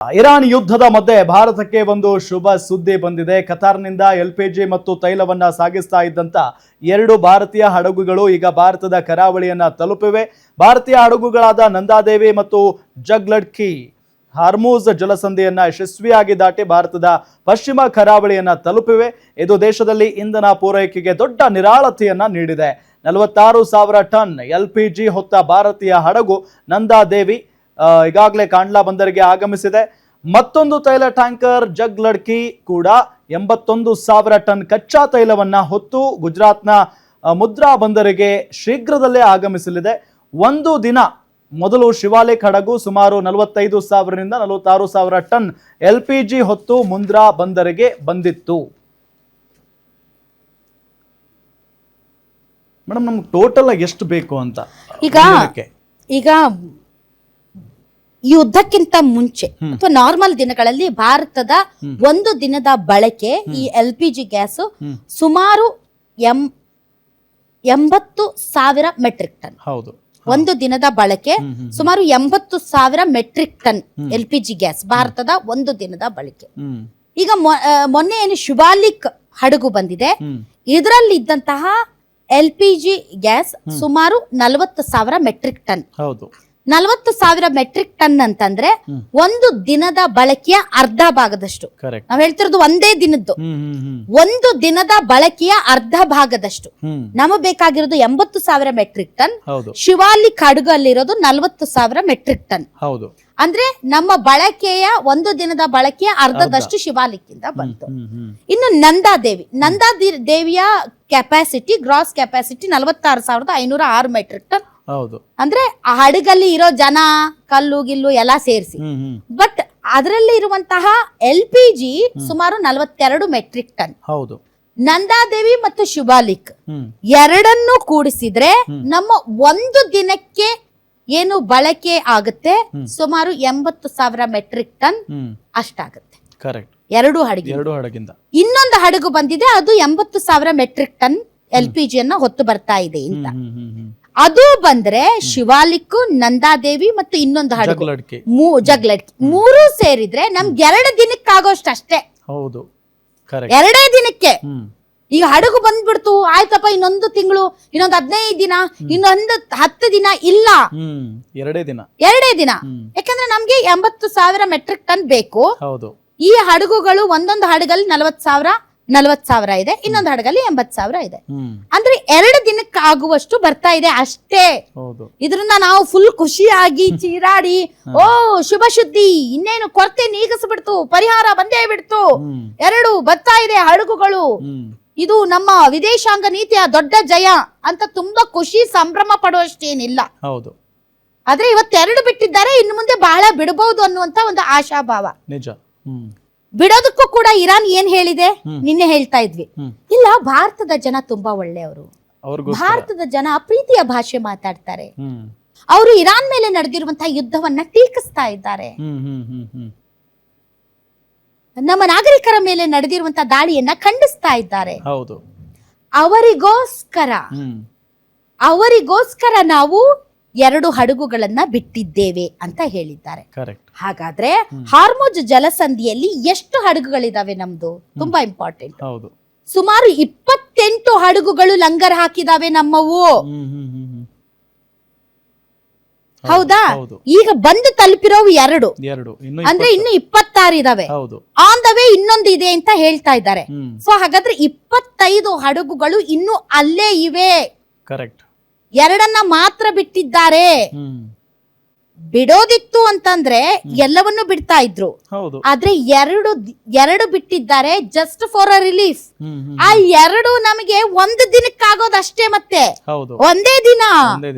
Iran ಯುದ್ಧದ ಮಧ್ಯೆ ಭಾರತಕ್ಕೆ ಒಂದು ಶುಭ ಸುದ್ದಿ ಬಂದಿದೆ. ಕತಾರ್ನಿಂದ ಎಲ್ಪಿಜಿ ಮತ್ತು ತೈಲವನ್ನ ಸಾಗಿಸ್ತಾ ಇದ್ದಂತ 2 ಭಾರತೀಯ ಹಡಗುಗಳು ಈಗ ಭಾರತದ ಕರಾವಳಿಯನ್ನ ತಲುಪಿವೆ. ಭಾರತೀಯ ಹಡಗುಗಳಾದ ನಂದಾದೇವಿ ಮತ್ತು ಜಗ್ಲಡ್ಕಿ ಹಾರ್ಮುಜ್ ಜಲಸಂಧಿಯನ್ನ ಯಶಸ್ವಿಯಾಗಿ ದಾಟಿ ಭಾರತದ ಪಶ್ಚಿಮ ಕರಾವಳಿಯನ್ನ ತಲುಪಿವೆ. ಇದು ದೇಶದಲ್ಲಿ ಇಂಧನ ಪೂರೈಕೆಗೆ ದೊಡ್ಡ ನಿರಾಳತೆಯನ್ನ ನೀಡಿದೆ. 46,000 ಟನ್ ಎಲ್ಪಿಜಿ ಹೊತ್ತ ಭಾರತೀಯ ಹಡಗು ನಂದಾದೇವಿ ಈಗಾಗಲೇ ಕಾಂಡ್ಲಾ ಬಂದರಿಗೆ ಆಗಮಿಸಿದೆ. ಮತ್ತೊಂದು ತೈಲ ಟ್ಯಾಂಕರ್ ಜಗ್ಲಡ್ಕಿ ಕೂಡ 81,000 ಟನ್ ಕಚ್ಚಾ ತೈಲವನ್ನ ಹೊತ್ತು ಗುಜರಾತ್ನ ಮುದ್ರಾ ಬಂದರಿಗೆ ಶೀಘ್ರದಲ್ಲೇ ಆಗಮಿಸಲಿದೆ. ಒಂದು ದಿನ ಮೊದಲು ಶಿವಾಲಿಕ್ ಹಡಗು ಸುಮಾರು 45,000ರಿಂದ 46,000 ಟನ್ ಎಲ್ಪಿಜಿ ಹೊತ್ತು ಮುಂದ್ರಾ ಬಂದರಿಗೆ ಬಂದಿತ್ತು. ಮೇಡಮ್, ನಮ್ಗೆ ಟೋಟಲ್ ಎಷ್ಟು ಬೇಕು ಅಂತ ಈಗ ಯುದ್ಧಕ್ಕಿಂತ ಮುಂಚೆ ಅಥವಾ ನಾರ್ಮಲ್ ದಿನಗಳಲ್ಲಿ ಭಾರತದ ಒಂದು ದಿನದ ಬಳಕೆ ಈ LPG ಗ್ಯಾಸ್ ಸುಮಾರು 80,000 ಮೆಟ್ರಿಕ್ ಟನ್. ಹೌದು, ಒಂದು ದಿನದ ಬಳಕೆ ಸುಮಾರು 80,000 ಮೆಟ್ರಿಕ್ ಟನ್ LPG ಗ್ಯಾಸ್ ಭಾರತದ ಒಂದು ದಿನದ ಬಳಕೆ. ಈಗ ಮೊನ್ನೆ ಏನು ಶಿವಾಲಿಕ್ ಹಡಗು ಬಂದಿದೆ, ಇದರಲ್ಲಿ ಇದ್ದಂತಹ LPG ಗ್ಯಾಸ್ ಸುಮಾರು 40,000 ಮೆಟ್ರಿಕ್ ಟನ್. ಹೌದು, 40,000 ಮೆಟ್ರಿಕ್ ಟನ್ ಅಂತಂದ್ರೆ ಒಂದು ದಿನದ ಬಳಕೆಯ ಅರ್ಧ ಭಾಗದಷ್ಟು. ನಾವ್ ಹೇಳ್ತಿರೋದು ಒಂದೇ ದಿನದ್ದು, ಒಂದು ದಿನದ ಬಳಕೆಯ ಅರ್ಧ ಭಾಗದಷ್ಟು. ನಮಗ್ ಬೇಕಾಗಿರೋದು 80,000 ಮೆಟ್ರಿಕ್ ಟನ್. ಶಿವಾಲಿಕ್ ಹಡಗು ಅಲ್ಲಿರೋದು 40,000 ಮೆಟ್ರಿಕ್ ಟನ್. ಅಂದ್ರೆ ನಮ್ಮ ಬಳಕೆಯ ಒಂದು ದಿನದ ಬಳಕೆಯ ಅರ್ಧದಷ್ಟು ಶಿವಾಲಿಕ್ ಇಂದ ಬಂತು. ಇನ್ನು ನಂದಾದೇವಿಯ capacity, gross capacity 46,506 metric ton. ಅಂದ್ರೆ ಆ ಹಡಗಲ್ಲಿ ಇರೋ ಜನ, ಕಲ್ಲು ಗಿಲ್ಲು ಎಲ್ಲ ಸೇರಿಸಿ. ಬಟ್ ಅದರಲ್ಲಿ ಇರುವಂತಹ LPG ಸುಮಾರು 42 ಮೆಟ್ರಿಕ್ ಟನ್. ನಂದಾದೇವಿ ಮತ್ತು ಶಿವಾಲಿಕ್ ಎರಡನ್ನೂ ಕೂಡಿಸಿದ್ರೆ ನಮ್ಮ ಒಂದು ದಿನಕ್ಕೆ ಏನು ಬಳಕೆ ಆಗುತ್ತೆ ಸುಮಾರು 80,000 ಮೆಟ್ರಿಕ್ ಟನ್ ಅಷ್ಟಾಗುತ್ತೆ. ಎರಡು ಹಡಗಿಂದ. ಇನ್ನೊಂದು ಹಡಗು ಬಂದಿದೆ, ಅದು 80,000 ಮೆಟ್ರಿಕ್ ಟನ್ LPG ಅನ್ನ ಹೊತ್ತು ಬರ್ತಾ ಇದೆ ಅಂತ. ಅದು ಬಂದ್ರೆ ಶಿವಾಲಿಕ್, ನಂದಾದೇವಿ ಮತ್ತು ಇನ್ನೊಂದು ಹಡಗು ಜಗ್ಲಡ್ಕಿ ಮೂರು ಸೇರಿದ್ರೆ ನಮ್ಗೆ 2 ದಿನಕ್ಕಾಗೋಷ್ಟು ಅಷ್ಟೇ. 2 ದಿನಕ್ಕೆ ಈಗ ಹಡಗು ಬಂದ್ಬಿಡ್ತು, ಆಯ್ತಪ್ಪ ಇನ್ನೊಂದು ತಿಂಗಳು, ಇನ್ನೊಂದು 15 ದಿನ, ಇನ್ನೊಂದು 10 ದಿನ ಇಲ್ಲ, 2 ದಿನ. ಯಾಕಂದ್ರೆ ನಮ್ಗೆ 80,000 ಮೆಟ್ರಿಕ್ ಟನ್ ಬೇಕು. ಈ ಹಡಗುಗಳು ಒಂದೊಂದು ಹಡಗಲ್ಲಿ 40,000 ಇದೆ, ಇನ್ನೊಂದು ಹಡಗಲ್ಲಿ 80,000 ಇದೆ. ಅಂದ್ರೆ 2 ದಿನಕ್ಕೆ ಆಗುವಷ್ಟು ಬರ್ತಾ ಇದೆ ಅಷ್ಟೇ. ಇದ್ರಿಂದ ನಾವು ಫುಲ್ ಖುಷಿಯಾಗಿ ಚೀರಾಡಿ, ಓ ಶುಭ ಸುದ್ದಿ, ಇನ್ನೇನು ಕೊರತೆ ನೀಗಿಸ್ಬಿಡ್ತು, ಪರಿಹಾರ ಬಂದೇ ಬಿಡ್ತು, 2 ಬರ್ತಾ ಇದೆ ಹಡಗುಗಳು, ಇದು ನಮ್ಮ ವಿದೇಶಾಂಗ ನೀತಿಯ ದೊಡ್ಡ ಜಯ ಅಂತ ತುಂಬಾ ಖುಷಿ ಸಂಭ್ರಮ ಪಡುವಷ್ಟೇನಿಲ್ಲ. ಆದ್ರೆ ಇವತ್ತು 2 ಬಿಟ್ಟಿದ್ದಾರೆ, ಇನ್ನು ಮುಂದೆ ಬಹಳ ಬಿಡಬಹುದು ಅನ್ನುವಂತ ಒಂದು ಆಶಾಭಾವ. ಬಿಡೋದಕ್ಕೂ ಕೂಡ ಇರಾನ್ ಏನ್ ಹೇಳಿದೆ, ನಿನ್ನೆ ಹೇಳ್ತಾ ಇದ್ವಿ, ಇಲ್ಲ ಭಾರತದ ಜನ ತುಂಬಾ ಒಳ್ಳೆಯವರು, ಭಾರತದ ಜನ ಪ್ರೀತಿಯ ಭಾಷೆ ಮಾತಾಡ್ತಾರೆ, ಅವರು ಇರಾನ್ ಮೇಲೆ ನಡೆದಿರುವಂತಹ ಯುದ್ಧವನ್ನ ಟೀಕಿಸ್ತಾ ಇದ್ದಾರೆ, ನಮ್ಮ ನಾಗರಿಕರ ಮೇಲೆ ನಡೆದಿರುವಂತಹ ದಾಳಿಯನ್ನ ಖಂಡಿಸ್ತಾ ಇದ್ದಾರೆ, ಅವರಿಗೋಸ್ಕರ ನಾವು 2 ಹಡಗುಗಳನ್ನ ಬಿಟ್ಟಿದ್ದೇವೆ ಅಂತ ಹೇಳಿದ್ದಾರೆ. ಹಾಗಾದ್ರೆ ಹಾರ್ಮುಜ್ ಜಲಸಂಧಿಯಲ್ಲಿ ಎಷ್ಟು ಹಡಗುಗಳಿದಾವೆ ನಮ್ದು? ತುಂಬಾ ಇಂಪಾರ್ಟೆಂಟ್. ಸುಮಾರು 28 ಹಡಗುಗಳು ಲಂಗರ್ ಹಾಕಿದಾವೆ ನಮ್ಮವು. ಹೌದಾ? ಈಗ ಬಂದು ತಲುಪಿರೋವು 2, ಅಂದ್ರೆ ಇನ್ನು 26 ಇದಾವೆ. ಆನ್ ದ ವೇ ಇನ್ನೊಂದು ಇದೆ ಅಂತ ಹೇಳ್ತಾ ಇದ್ದಾರೆ. ಸೊ ಹಾಗಾದ್ರೆ 25 ಹಡಗುಗಳು ಇನ್ನು ಅಲ್ಲೇ ಇವೆ. 2 ಮಾತ್ರ ಬಿಟ್ಟಿದ್ದಾರೆ. ಬಿಡೋದಿತ್ತು ಅಂತಂದ್ರೆ ಎಲ್ಲವನ್ನೂ ಬಿಡ್ತಾ ಇದ್ರು, ಆದ್ರೆ 2 ಬಿಟ್ಟಿದ್ದಾರೆ ಜಸ್ಟ್ ಫಾರ್ ಅ ರಿಲೀಫ್. ಆ 2 ನಮಗೆ ಒಂದು ದಿನಕ್ಕಾಗೋದಷ್ಟೇ, ಮತ್ತೆ ಒಂದೇ ದಿನ.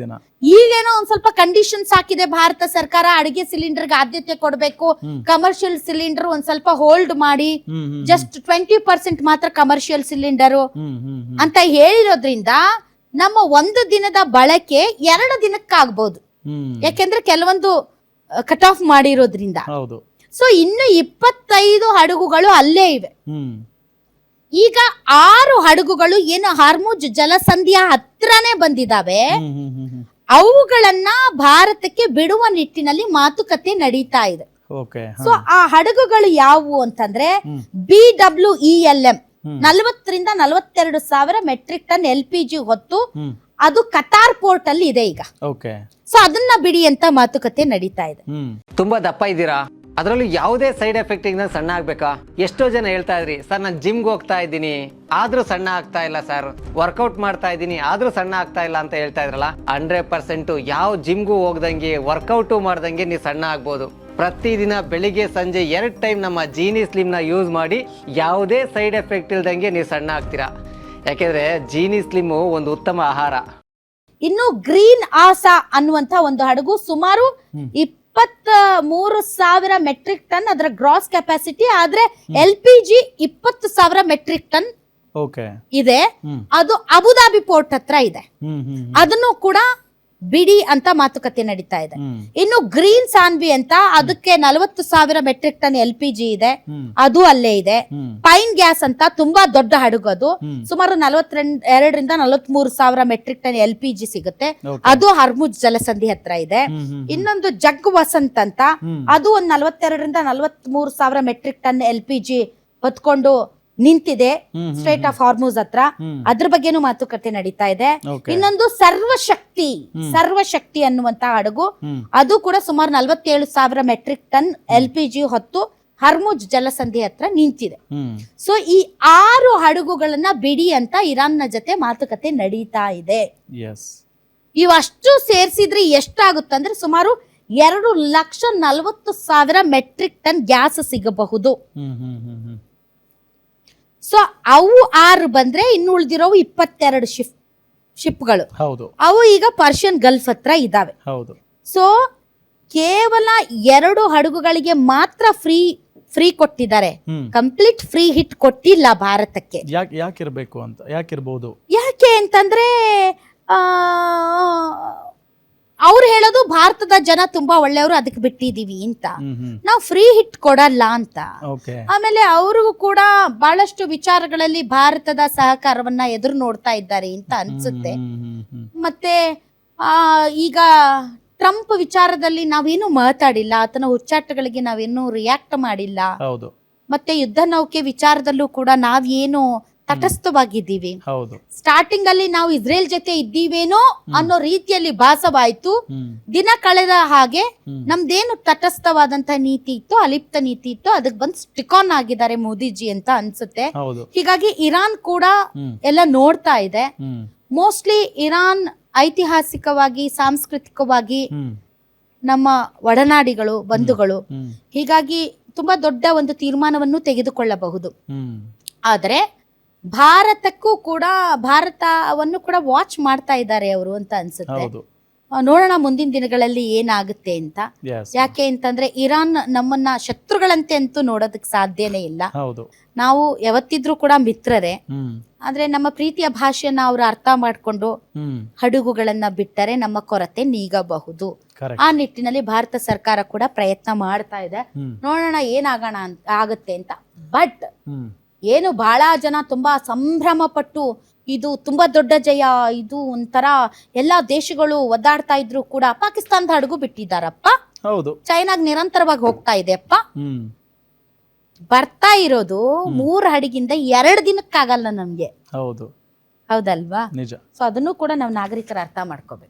ಈಗೇನೋ ಒಂದ್ ಸ್ವಲ್ಪ ಕಂಡೀಷನ್ಸ್ ಹಾಕಿದೆ ಭಾರತ ಸರ್ಕಾರ, ಅಡಿಗೆ ಸಿಲಿಂಡರ್ಗೆ ಆದ್ಯತೆ ಕೊಡಬೇಕು, ಕಮರ್ಷಿಯಲ್ ಸಿಲಿಂಡರ್ ಒಂದ್ ಸ್ವಲ್ಪ ಹೋಲ್ಡ್ ಮಾಡಿ, ಜಸ್ಟ್ 20% ಮಾತ್ರ ಕಮರ್ಷಿಯಲ್ ಸಿಲಿಂಡರ್ ಅಂತ ಹೇಳಿರೋದ್ರಿಂದ ನಮ್ಮ ಒಂದು ದಿನದ ಬಳಕೆ 2 ದಿನಕ್ಕಾಗಬಹುದು. ಯಾಕೆಂದ್ರೆ ಕೆಲವೊಂದು ಕಟ್ ಆಫ್ ಮಾಡಿರೋದ್ರಿಂದ. ಸೊ ಇನ್ನು 25 ಹಡಗುಗಳು ಅಲ್ಲೇ ಇವೆ. ಈಗ 6 ಹಡಗುಗಳು ಏನು ಹಾರ್ಮುಜ್ ಜಲಸಂಧಿಯ ಹತ್ರನೇ ಬಂದಿದಾವೆ, ಅವುಗಳನ್ನ ಭಾರತಕ್ಕೆ ಬಿಡುವ ನಿಟ್ಟಿನಲ್ಲಿ ಮಾತುಕತೆ ನಡೀತಾ ಇದೆ. ಓಕೆ. ಸೊ ಆ ಹಡಗುಗಳು ಯಾವುವು ಅಂತಂದ್ರೆ BWELM 40,000-42,000 ಮೆಟ್ರಿಕ್ ಟನ್ LPG ಹೊತ್ತು ಅದು ಕತಾರ್ ಪೋರ್ಟ್ ಅಲ್ಲಿ ಇದೆ ಈಗ. ಓಕೆ. ಸೊ ಅದನ್ನ ಬಿಡಿ ಅಂತ ಮಾತುಕತೆ ನಡೀತಾ ಇದೆ. ತುಂಬಾ ದಪ್ಪ ಇದ್ದೀರಾ, ಅದರಲ್ಲೂ ಯಾವುದೇ ಸೈಡ್ ಎಫೆಕ್ಟ್ ಇಂದ ಸಣ್ಣ ಆಗ್ಬೇಕಾ? ಎಷ್ಟೋ ಜನ ಹೇಳ್ತಾ ಇದ್ರಿ ಸರ್, ನಾನು ಜಿಮ್ಗೆ ಹೋಗ್ತಾ ಇದ್ದೀನಿ ಆದ್ರೂ ಸಣ್ಣ ಆಗ್ತಾ ಇಲ್ಲ ಸರ್, ವರ್ಕೌಟ್ ಮಾಡ್ತಾ ಇದ್ದೀನಿ ಆದ್ರೂ ಸಣ್ಣ ಆಗ್ತಾ ಇಲ್ಲ ಅಂತ ಹೇಳ್ತಾ ಇದ್ರಲ್ಲ. 100% ಯಾವ ಜಿಮ್ಗೂ ಹೋಗ್ದಂಗೆ ವರ್ಕೌಟು ಮಾಡ್ದಂಗೆ ನೀವು ಸಣ್ಣ ಆಗ್ಬೋದು. ಪ್ರತಿದಿನ ಬೆಳಿಗ್ಗೆ ಸಂಜೆ 2 ಟೈಮ್ ನಮ್ಮ ಜೀನಿ ಸ್ಲಿಮ್ ನ ಯೂಸ್ ಮಾಡಿ ಯಾವುದೇ ಸೈಡ್ ಎಫೆಕ್ಟ್ ಇಲ್ದಂಗೆ ನೀವು ಸಣ್ಣ ಆಗ್ತೀರಾ. ಯಾಕೆಂದ್ರೆ ಜೀನಿ ಸ್ಲಿಮ್ ಒಂದು ಉತ್ತಮ ಆಹಾರ. ಇನ್ನು ಗ್ರೀನ್ ಆಸಾ ಅನ್ನುವಂತ ಒಂದು ಹಡಗು ಸುಮಾರು 23,000 ಮೆಟ್ರಿಕ್ ಟನ್ ಅದರ ಗ್ರಾಸ್ ಕೆಪಾಸಿಟಿ, ಆದ್ರೆ LPG 20,000 ಮೆಟ್ರಿಕ್ ಟನ್ ಇದೆ. ಅದು ಅಬುದಾಬಿ ಪೋರ್ಟ್ ಹತ್ರ ಇದೆ. ಅದನ್ನು ಕೂಡ ಬಿಡಿ ಅಂತ ಮಾತುಕತೆ ನಡೀತಾ ಇದೆ. ಇನ್ನು ಗ್ರೀನ್ ಸಾನ್ವಿ ಅಂತ ಅದಕ್ಕೆ 40,000 ಮೆಟ್ರಿಕ್ ಟನ್ LPG ಇದೆ, ಅದು ಅಲ್ಲೇ ಇದೆ. ಪೈನ್ ಗ್ಯಾಸ್ ಅಂತ ತುಂಬಾ ದೊಡ್ಡ ಹಡಗು, ಅದು ಸುಮಾರು 42,000-43,000 ಮೆಟ್ರಿಕ್ ಟನ್ LPG ಸಿಗುತ್ತೆ, ಅದು ಹರ್ಮುಜ್ ಜಲಸಂಧಿ ಹತ್ರ ಇದೆ. ಇನ್ನೊಂದು ಜಗ್ ವಸಂತ್ ಅಂತ ಅದು ಒಂದು 42,000-43,000 ಮೆಟ್ರಿಕ್ ಟನ್ LPG ಹೊತ್ಕೊಂಡು ನಿಂತಿದೆ ಸ್ಟ್ರೇಟ್ ಆಫ್ ಹಾರ್ಮುಜ್ ಹತ್ರ, ಅದ್ರ ಬಗ್ಗೆನೂ ಮಾತುಕತೆ ನಡೀತಾ ಇದೆ. ಇನ್ನೊಂದು ಸರ್ವಶಕ್ತಿ ಅನ್ನುವಂತ ಹಡಗು, ಅದು ಕೂಡ ಸುಮಾರು 47,000 ಮೆಟ್ರಿಕ್ ಟನ್ LPG ಹೊತ್ತು ಹರ್ಮುಜ್ ಜಲಸಂಧಿ ಹತ್ರ ನಿಂತಿದೆ. ಸೊ ಈ 6 ಹಡಗುಗಳನ್ನ ಬಿಡಿ ಅಂತ ಇರಾನ್ ನ ಜೊತೆ ಮಾತುಕತೆ ನಡೀತಾ ಇದೆ. ಇವಷ್ಟು ಸೇರಿಸಿದ್ರೆ ಎಷ್ಟಾಗುತ್ತಂದ್ರೆ ಸುಮಾರು 2,40,000 ಮೆಟ್ರಿಕ್ ಟನ್ ಗ್ಯಾಸ್ ಸಿಗಬಹುದು. ಸೊ ಅವು 6 ಬಂದ್ರೆ ಇನ್ನು ಉಳಿದಿರೋವು 22 ಶಿಪ್ಗಳು. ಅವು ಈಗ ಪರ್ಷಿಯನ್ ಗಲ್ಫ್ ಹತ್ರ ಇದಾವೆ. ಸೊ ಕೇವಲ 2 ಹಡಗುಗಳಿಗೆ ಮಾತ್ರ ಫ್ರೀ ಕೊಟ್ಟಿದ್ದಾರೆ, ಕಂಪ್ಲೀಟ್ ಫ್ರೀ ಹಿಟ್ ಕೊಟ್ಟಿಲ್ಲ ಭಾರತಕ್ಕೆ. ಯಾಕಿರ್ಬೇಕು ಅಂತ, ಯಾಕಿರ್ಬೋದು? ಯಾಕೆ ಅಂತಂದ್ರೆ ಅವ್ರು ಹೇಳೋದು ಭಾರತದ ಜನ ತುಂಬಾ ಒಳ್ಳೆಯವರು ಅದಕ್ಕೆ ಬಿಟ್ಟಿದೀವಿ ಅಂತ, ನಾವು ಫ್ರೀ ಹಿಟ್ ಕೊಡಲ್ಲ ಅಂತ. ಆಮೇಲೆ ಅವ್ರಿಗೂ ಕೂಡ ಬಹಳಷ್ಟು ವಿಚಾರಗಳಲ್ಲಿ ಭಾರತದ ಸಹಕಾರವನ್ನ ಎದುರು ನೋಡ್ತಾ ಇದ್ದಾರೆ ಅಂತ ಅನ್ಸುತ್ತೆ. ಮತ್ತೆ ಈಗ ಟ್ರಂಪ್ ವಿಚಾರದಲ್ಲಿ ನಾವೇನು ಮಾತಾಡಿಲ್ಲ, ಆತನ ಹುಚ್ಚಾಟಗಳಿಗೆ ನಾವೇನು ರಿಯಾಕ್ಟ್ ಮಾಡಿಲ್ಲ. ಮತ್ತೆ ಯುದ್ಧ ನೌಕೆ ವಿಚಾರದಲ್ಲೂ ಕೂಡ ನಾವೇನು ತಟಸ್ಥವಾಗಿದ್ದೀವಿ. ಸ್ಟಾರ್ಟಿಂಗ್ ಅಲ್ಲಿ ನಾವು ಇಸ್ರೇಲ್ ಜೊತೆ ಇದ್ದೀವೇನೋ ಅನ್ನೋ ರೀತಿಯಲ್ಲಿ ಭಾಸವಾಯ್ತು. ದಿನ ಕಳೆದ ಹಾಗೆ ನಮ್ದೇನು ತಟಸ್ಥವಾದಂತ ನೀತಿ ಇತ್ತು, ಅಲಿಪ್ತ ನೀತಿ ಇತ್ತು, ಅದಕ್ಕೆ ಬಂದು ಸ್ಟಿಕ್ ಆನ್ ಆಗಿದ್ದಾರೆ ಮೋದಿಜಿ ಅಂತ ಅನ್ಸುತ್ತೆ. ಹೀಗಾಗಿ ಇರಾನ್ ಕೂಡ ಎಲ್ಲ ನೋಡ್ತಾ ಇದೆ. ಮೋಸ್ಟ್ಲಿ ಇರಾನ್ ಐತಿಹಾಸಿಕವಾಗಿ ಸಾಂಸ್ಕೃತಿಕವಾಗಿ ನಮ್ಮ ಒಡನಾಡಿಗಳು, ಬಂಧುಗಳು, ಹೀಗಾಗಿ ತುಂಬಾ ದೊಡ್ಡ ಒಂದು ತೀರ್ಮಾನವನ್ನು ತೆಗೆದುಕೊಳ್ಳಬಹುದು. ಆದ್ರೆ ಭಾರತವನ್ನು ಕೂಡ ವಾಚ್ ಮಾಡ್ತಾ ಇದ್ದಾರೆ ಅವರು ಅಂತ ಅನ್ಸುತ್ತೆ. ನೋಡೋಣ ಮುಂದಿನ ದಿನಗಳಲ್ಲಿ ಏನಾಗುತ್ತೆ ಅಂತ. ಯಾಕೆ ಅಂತಂದ್ರೆ ಇರಾನ್ ನಮ್ಮನ್ನ ಶತ್ರುಗಳಂತೆ ಅಂತೂ ನೋಡೋದಕ್ಕೆ ಸಾಧ್ಯನೇ ಇಲ್ಲ. ನಾವು ಯಾವತ್ತಿದ್ರೂ ಕೂಡ ಮಿತ್ರರೇ. ಆದ್ರೆ ನಮ್ಮ ಪ್ರೀತಿಯ ಭಾಷೆಯನ್ನ ಅವರು ಅರ್ಥ ಮಾಡ್ಕೊಂಡು ಹಡಗುಗಳನ್ನ ಬಿಟ್ಟರೆ ನಮ್ಮ ಕೊರತೆ ನೀಗಬಹುದು. ಆ ನಿಟ್ಟಿನಲ್ಲಿ ಭಾರತ ಸರ್ಕಾರ ಕೂಡ ಪ್ರಯತ್ನ ಮಾಡ್ತಾ ಇದೆ. ನೋಡೋಣ ಆಗುತ್ತೆ ಅಂತ. ಬಟ್ ಏನು ಬಹಳ ಜನ ತುಂಬಾ ಸಂಭ್ರಮ ಪಟ್ಟು ಇದು ತುಂಬಾ ದೊಡ್ಡ ಜಯ, ಇದು ಒಂಥರ ಎಲ್ಲಾ ದೇಶಗಳು ಒದ್ದಾಡ್ತಾ ಇದ್ರು ಕೂಡ ಪಾಕಿಸ್ತಾನದ ಹಡಗು ಬಿಟ್ಟಿದ್ದಾರಪ್ಪ. ಚೈನಾಗ್ ನಿರಂತರವಾಗಿ ಹೋಗ್ತಾ ಇದೆ ಅಪ್ಪ. ಬರ್ತಾ ಇರೋದು 3 ಹಡಗಿಂದ 2 ದಿನಕ್ಕಾಗಲ್ಲ ನಮ್ಗೆ. ಹೌದಲ್ವಾ? ಸೊ ಅದನ್ನು ಕೂಡ ನಾವು ನಾಗರಿಕರು ಅರ್ಥ ಮಾಡ್ಕೋಬೇಕು.